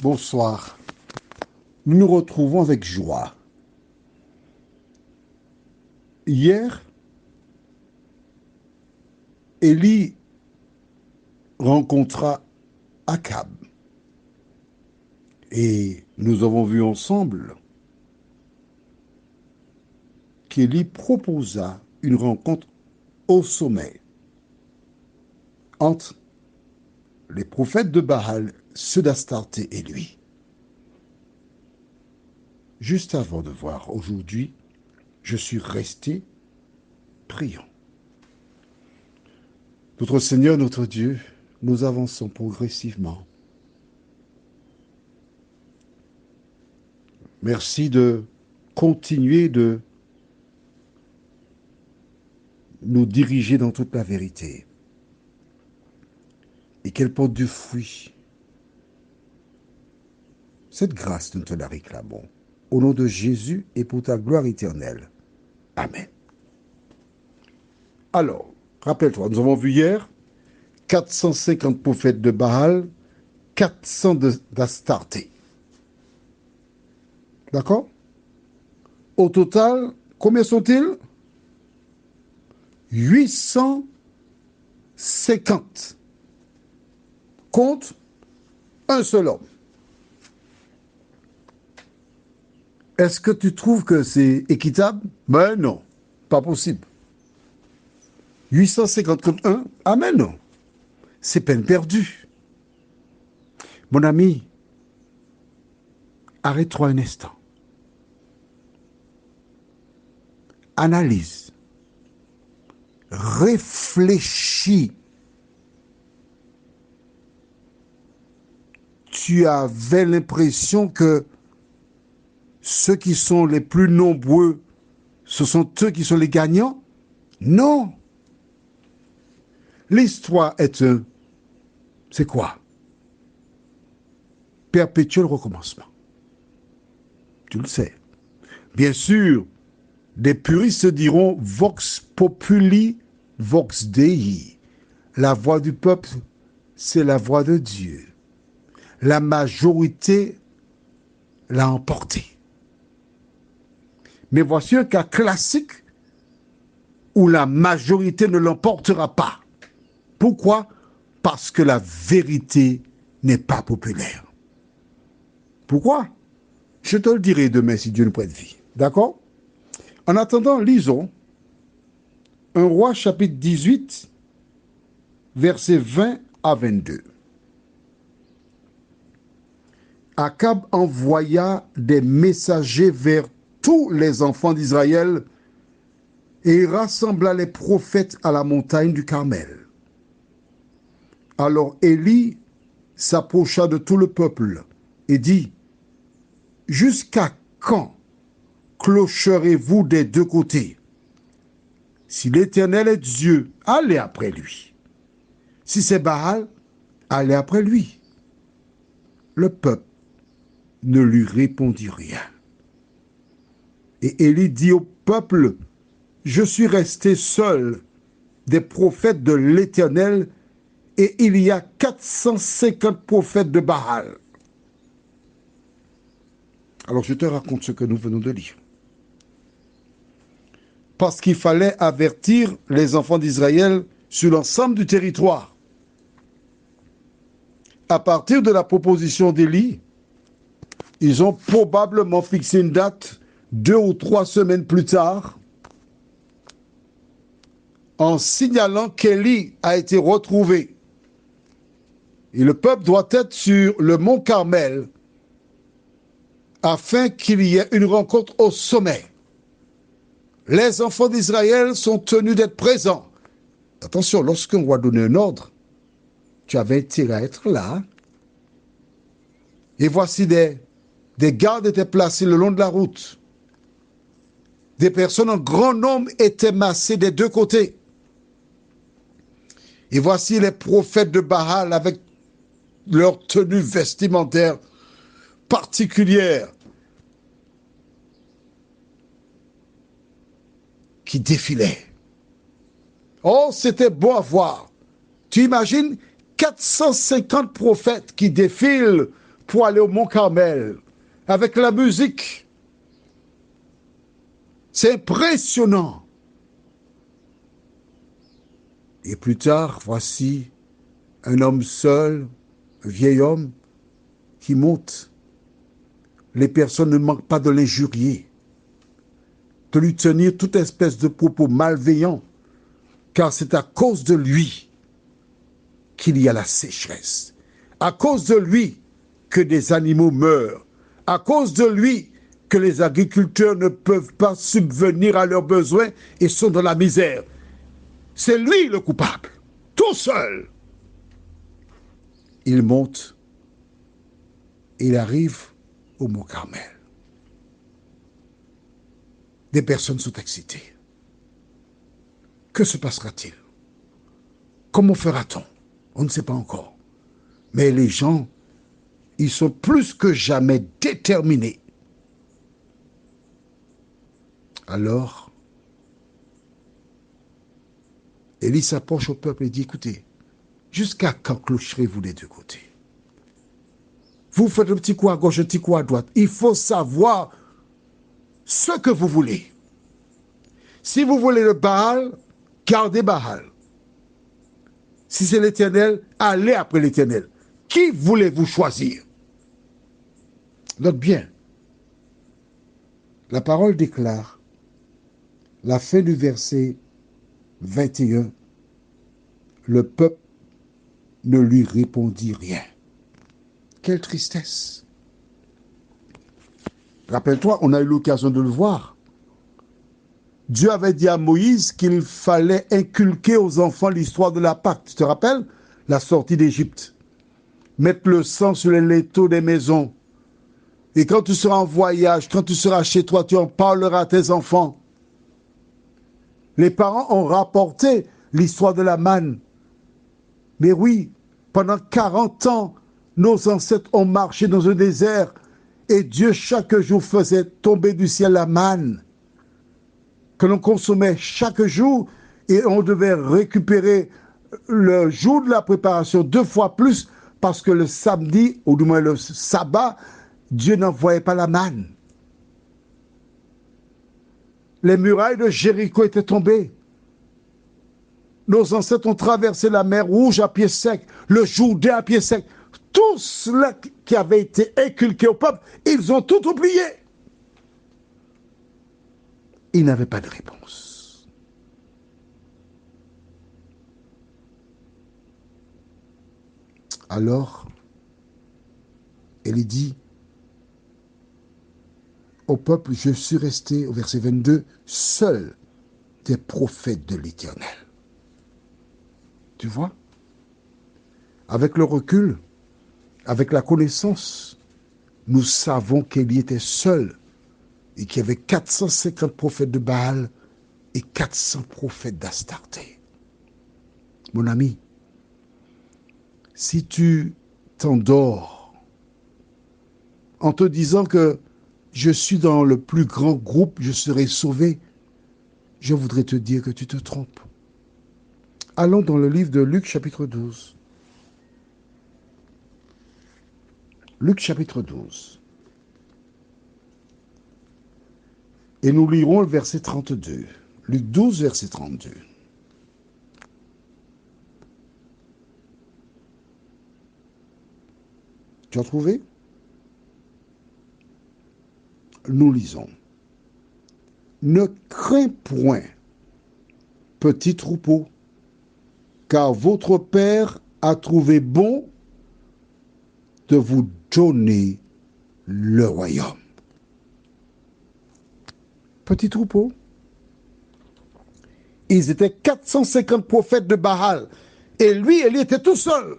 Bonsoir. Nous nous retrouvons avec joie. Hier, Élie rencontra Akab et nous avons vu ensemble qu'Élie proposa une rencontre au sommet entre les prophètes de Baal, ceux d'Astarté et lui. Juste avant de voir aujourd'hui, je suis resté priant. Notre Seigneur, notre Dieu, nous avançons progressivement. Merci de continuer de nous diriger dans toute la vérité et qu'elle porte du fruit. Cette grâce, nous te la réclamons. Au nom de Jésus et pour ta gloire éternelle. Amen. Alors, rappelle-toi, nous avons vu hier 450 prophètes de Baal, 400 d'Astarté. D'accord? Au total, combien sont-ils? 850 contre un seul homme. Est-ce que tu trouves que c'est équitable? Ben non, pas possible. 850 contre 1? Ah mais non, c'est peine perdue. Mon ami, arrête-toi un instant. Analyse. Réfléchis. Tu avais l'impression que ceux qui sont les plus nombreux, ce sont eux qui sont les gagnants? Non. L'histoire est c'est quoi? Perpétuel recommencement. Tu le sais. Bien sûr, des puristes diront vox populi, vox Dei. La voix du peuple, c'est la voix de Dieu. La majorité l'a emporté. Mais voici un cas classique où la majorité ne l'emportera pas. Pourquoi? Parce que la vérité n'est pas populaire. Pourquoi? Je te le dirai demain si Dieu nous prête vie. D'accord? En attendant, lisons 1 Roi chapitre 18, versets 20 à 22. Akab envoya des messagers vers tous les enfants d'Israël et il rassembla les prophètes à la montagne du Carmel. Alors Élie s'approcha de tout le peuple et dit: Jusqu'à quand clocherez-vous des deux côtés? Si l'Éternel est Dieu, allez après lui. Si c'est Baal, allez après lui. Le peuple ne lui répondit rien. Et Élie dit au peuple: Je suis resté seul des prophètes de l'Éternel et il y a 450 prophètes de Baal. Alors je te raconte ce que nous venons de lire. Parce qu'il fallait avertir les enfants d'Israël sur l'ensemble du territoire. À partir de la proposition d'Élie, ils ont probablement fixé une date 2 ou 3 semaines plus tard, en signalant qu'Élie a été retrouvé. Et le peuple doit être sur le mont Carmel afin qu'il y ait une rencontre au sommet. Les enfants d'Israël sont tenus d'être présents. Attention, lorsqu'on va donner un ordre, tu avais intérêt à être là. Et voici des gardes étaient placés le long de la route. Des personnes en grand nombre étaient massées des deux côtés. Et voici les prophètes de Baal avec leur tenue vestimentaire particulière qui défilaient. Oh, c'était beau à voir. Tu imagines 450 prophètes qui défilent pour aller au Mont Carmel, avec la musique. C'est impressionnant. Et plus tard, voici un homme seul, un vieil homme, qui monte. Les personnes ne manquent pas de l'injurier, de lui tenir toute espèce de propos malveillants, car c'est à cause de lui qu'il y a la sécheresse, à cause de lui que des animaux meurent, à cause de lui que les agriculteurs ne peuvent pas subvenir à leurs besoins et sont dans la misère. C'est lui le coupable, tout seul. Il monte, il arrive au Mont Carmel. Des personnes sont excitées. Que se passera-t-il? Comment fera-t-on? On ne sait pas encore. Mais les gens, ils sont plus que jamais déterminés. Alors, Élie s'approche au peuple et dit, écoutez, jusqu'à quand clocherez-vous des deux côtés? Vous faites un petit coup à gauche, un petit coup à droite. Il faut savoir ce que vous voulez. Si vous voulez le Baal, gardez Baal. Si c'est l'Éternel, allez après l'Éternel. Qui voulez-vous choisir? Note bien. La parole déclare, la fin du verset 21, le peuple ne lui répondit rien. Quelle tristesse. Rappelle-toi, on a eu l'occasion de le voir. Dieu avait dit à Moïse qu'il fallait inculquer aux enfants l'histoire de la Pâque. Tu te rappelles? La sortie d'Égypte. Mettre le sang sur les linteaux des maisons. Et quand tu seras en voyage, quand tu seras chez toi, tu en parleras à tes enfants. Les parents ont rapporté l'histoire de la manne. Mais oui, pendant 40 ans, nos ancêtres ont marché dans un désert et Dieu chaque jour faisait tomber du ciel la manne que l'on consommait chaque jour et on devait récupérer le jour de la préparation 2 fois plus parce que le samedi, ou du moins le sabbat, Dieu n'envoyait pas la manne. Les murailles de Jéricho étaient tombées. Nos ancêtres ont traversé la mer Rouge à pied sec, le Jourdain à pied sec. Tout cela qui avait été inculqué au peuple, ils ont tout oublié. Ils n'avaient pas de réponse. Alors, Élie dit au peuple, je suis resté, au verset 22, seul des prophètes de l'Éternel. Tu vois? Avec le recul, avec la connaissance, nous savons qu'Élie était seul et qu'il y avait 450 prophètes de Baal et 400 prophètes d'Astarté. Mon ami, si tu t'endors en te disant que je suis dans le plus grand groupe, je serai sauvé, je voudrais te dire que tu te trompes. Allons dans le livre de Luc chapitre 12. Luc chapitre 12. Et nous lirons le verset 32. Luc 12, verset 32. Tu as trouvé? Nous lisons. Ne crains point, petit troupeau, car votre Père a trouvé bon de vous donner le royaume. Petit troupeau. Ils étaient 450 prophètes de Baal. Et lui, il était tout seul.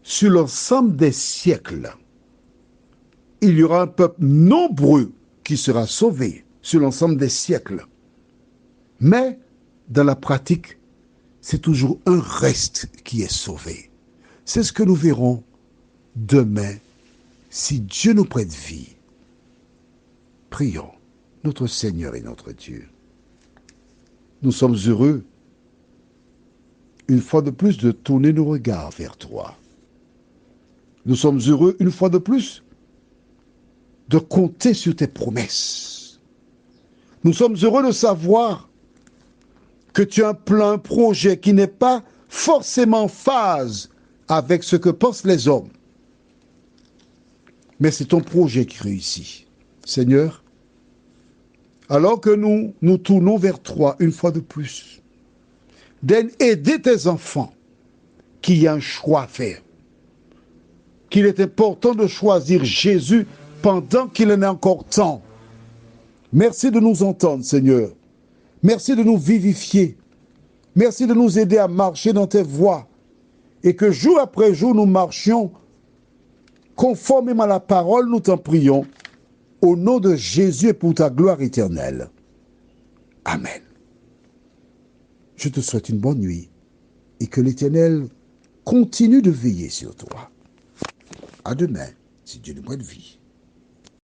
Sur l'ensemble des siècles, il y aura un peuple nombreux qui sera sauvé sur l'ensemble des siècles. Mais, dans la pratique, c'est toujours un reste qui est sauvé. C'est ce que nous verrons demain, si Dieu nous prête vie. Prions, notre Seigneur et notre Dieu. Nous sommes heureux, une fois de plus de tourner nos regards vers toi. Nous sommes heureux une fois de plus de compter sur tes promesses. Nous sommes heureux de savoir que tu as un plan, un projet qui n'est pas forcément en phase avec ce que pensent les hommes. Mais c'est ton projet qui réussit. Seigneur, alors que nous nous tournons vers toi une fois de plus, d'aider tes enfants qui ont un choix à faire, qu'il est important de choisir Jésus pendant qu'il en est encore temps. Merci de nous entendre, Seigneur. Merci de nous vivifier. Merci de nous aider à marcher dans tes voies et que jour après jour, nous marchions conformément à la parole, nous t'en prions, au nom de Jésus et pour ta gloire éternelle. Amen. Je te souhaite une bonne nuit et que l'Éternel continue de veiller sur toi. À demain, si Dieu nous prête vie.